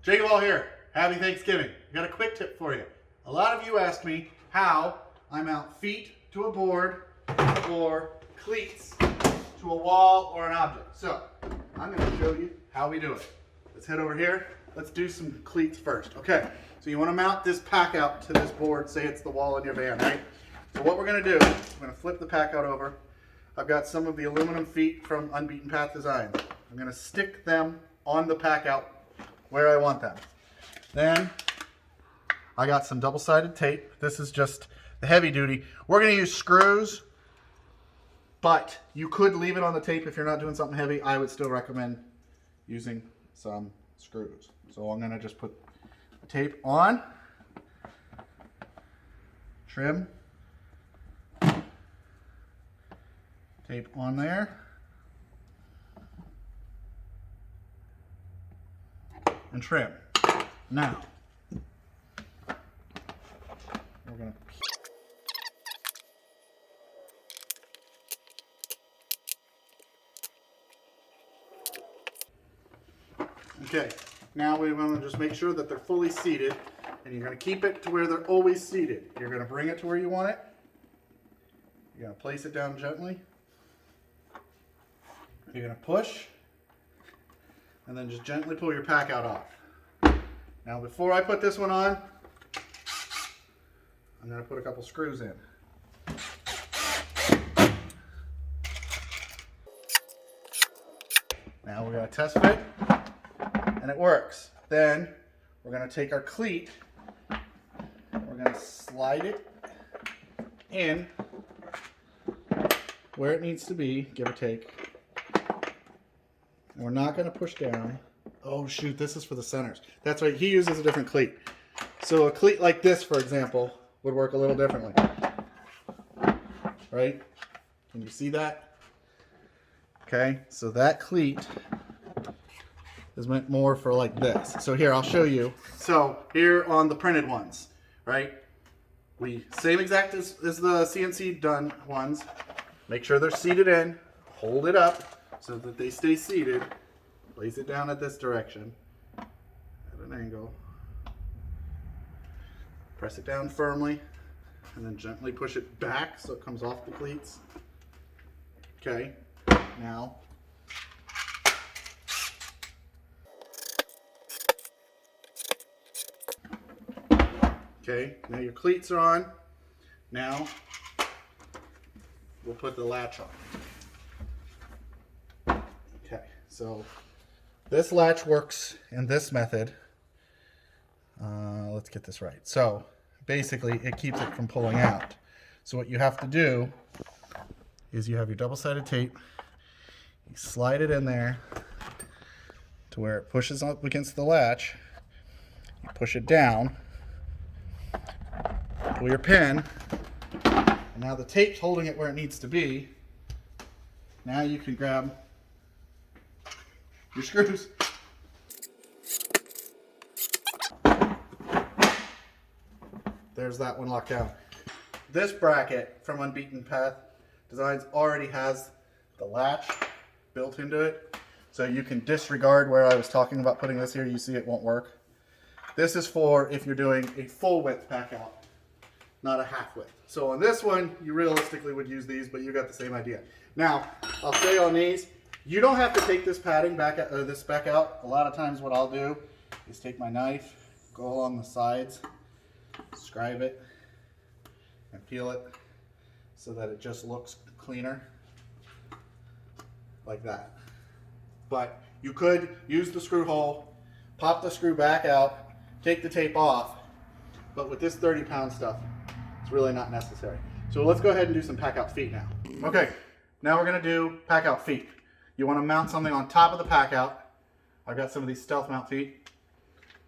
Jacob All here. Happy Thanksgiving. I got a quick tip for you. A lot of you ask me how I mount feet to a board or cleats to a wall or an object. So I'm going to show you how we do it. Let's head over here. Let's do some cleats first. Okay, so you want to mount this Packout to this board. Say it's the wall in your van, right? So what we're going to do, I'm going to flip the Packout over. I've got some of the aluminum feet from Unbeaten Path Designs. I'm going to stick them on the Packout where I want them. Then I got some double-sided tape. This is just the heavy duty. We're going to use screws, but you could leave it on the tape if you're not doing something heavy. I would still recommend using some screws. So I'm going to just put the tape on, trim, tape on there, and trim. Now, we're going to okay, now we want to just make sure that they're fully seated, and you're going to keep it to where they're always seated. You're going to bring it to where you want it. You're going to place it down gently. You're going to push, and then just gently pull your Packout off. Now before I put this one on, I'm going to put a couple screws in. Now we're going to test fit, and it works. Then we're going to take our cleat, we're going to slide it in where it needs to be, give or take. And we're not going to push down. Oh shoot, this is for the centers. That's right, he uses a different cleat. So a cleat like this, for example, would work a little differently. Right? Can you see that? Okay, so that cleat is meant more for like this. So here, I'll show you. So here on the printed ones, right? Same exact as the CNC done ones. Make sure they're seated in, hold it up so that they stay seated. Place it down at this direction at an angle. Press it down firmly and then gently push it back so it comes off the cleats. Okay, now your cleats are on. Now we'll put the latch on. Okay, so this latch works in this method. Let's get this right. So basically it keeps it from pulling out. So what you have to do is you have your double-sided tape, you slide it in there to where it pushes up against the latch, you push it down, pull your pin, and now the tape's holding it where it needs to be. Now you can grab your screws. There's that one locked down. This bracket from Unbeaten Path Designs already has the latch built into it. So you can disregard where I was talking about putting this here. You see it won't work. This is for if you're doing a full width Packout, not a half width. So on this one, you realistically would use these, but you got the same idea. Now, I'll say on these, you don't have to take this padding back out, or this back out. A lot of times what I'll do is take my knife, go along the sides, scribe it, and peel it so that it just looks cleaner, like that. But you could use the screw hole, pop the screw back out, take the tape off, but with this 30-pound stuff, it's really not necessary. So let's go ahead and do some Packout feet now. Okay, now we're gonna do Packout feet. You wanna mount something on top of the Packout. I've got some of these StealthMount feet.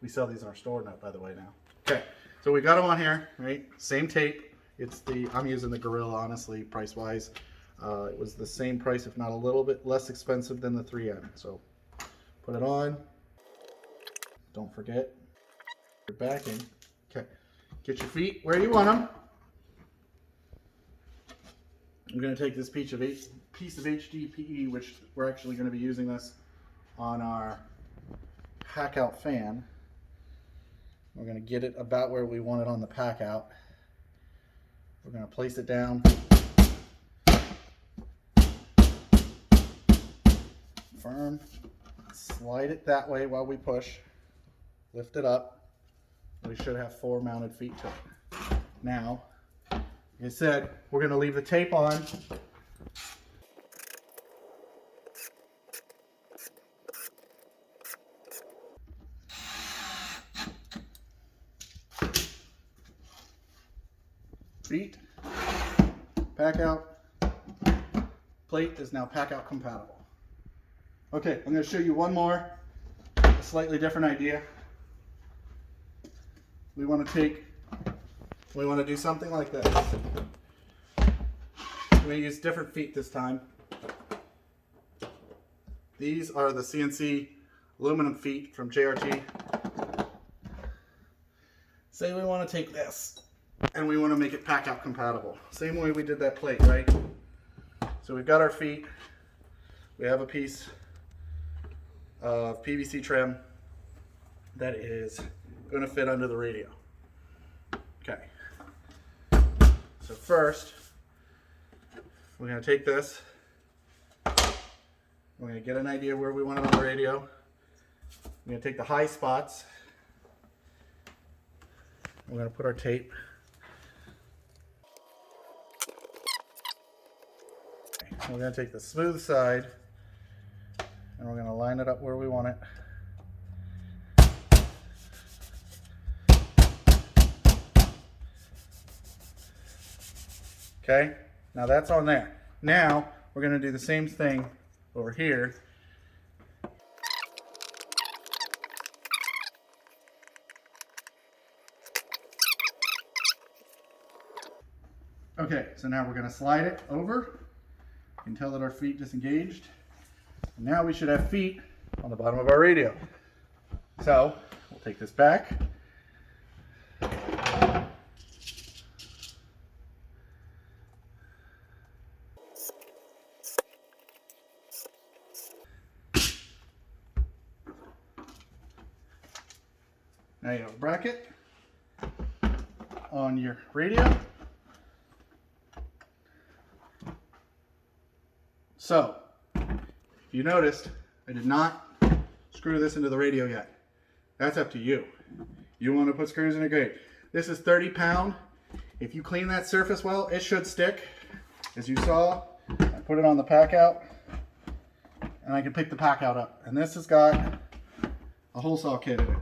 We sell these in our store now, by the way, now. Okay, so we got them on here, right? Same tape. I'm using the Gorilla, honestly, price-wise. It was the same price, if not a little bit less expensive than the 3M. So put it on. Don't forget your backing. Okay, get your feet where you want them. I'm going to take this piece of HDPE, which we're actually going to be using this on our Packout fan. We're going to get it about where we want it on the Packout. We're going to place it down. Firm. Slide it that way while we push. Lift it up. We should have 4 mounted feet to it. Now, like I said, we're going to leave the tape on. Feet, Packout, plate is now Packout compatible. Okay, I'm going to show you one more, a slightly different idea. We want to do something like this. We're going to use different feet this time. These are the CNC aluminum feet from JRT. Say we want to take this and we want to make it Packout compatible. Same way we did that plate, right? So we've got our feet. We have a piece of PVC trim that is going to fit under the radio. Okay. So first, we're going to take this. We're going to get an idea where we want it on the radio. We're going to take the high spots. We're going to put our tape. We're going to take the smooth side and we're going to line it up where we want it. Okay, now that's on there. Now we're going to do the same thing over here. Okay, so now we're going to slide it over. You can tell that our feet disengaged. And now we should have feet on the bottom of our radio. So we'll take this back. Now you have a bracket on your radio. So, if you noticed, I did not screw this into the radio yet. That's up to you. You want to put screws in it, great. This is 30 pound. If you clean that surface well, it should stick. As you saw, I put it on the Packout, and I can pick the Packout up. And this has got a hole saw kit in it.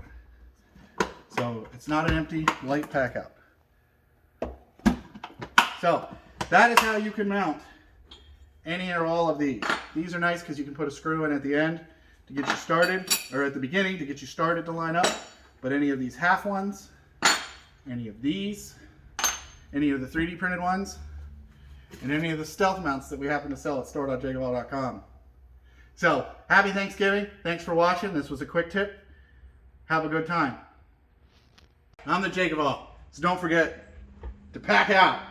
So, it's not an empty, light Packout. So, that is how you can mount any or all of these. These are nice because you can put a screw in at the end to get you started, or at the beginning to get you started to line up. But any of these half ones, any of these, any of the 3D printed ones, and any of the StealthMounts that we happen to sell at store.jacoball.com. So, happy Thanksgiving. Thanks for watching. This was a quick tip. Have a good time. I'm the Jacob All. So don't forget to pack out.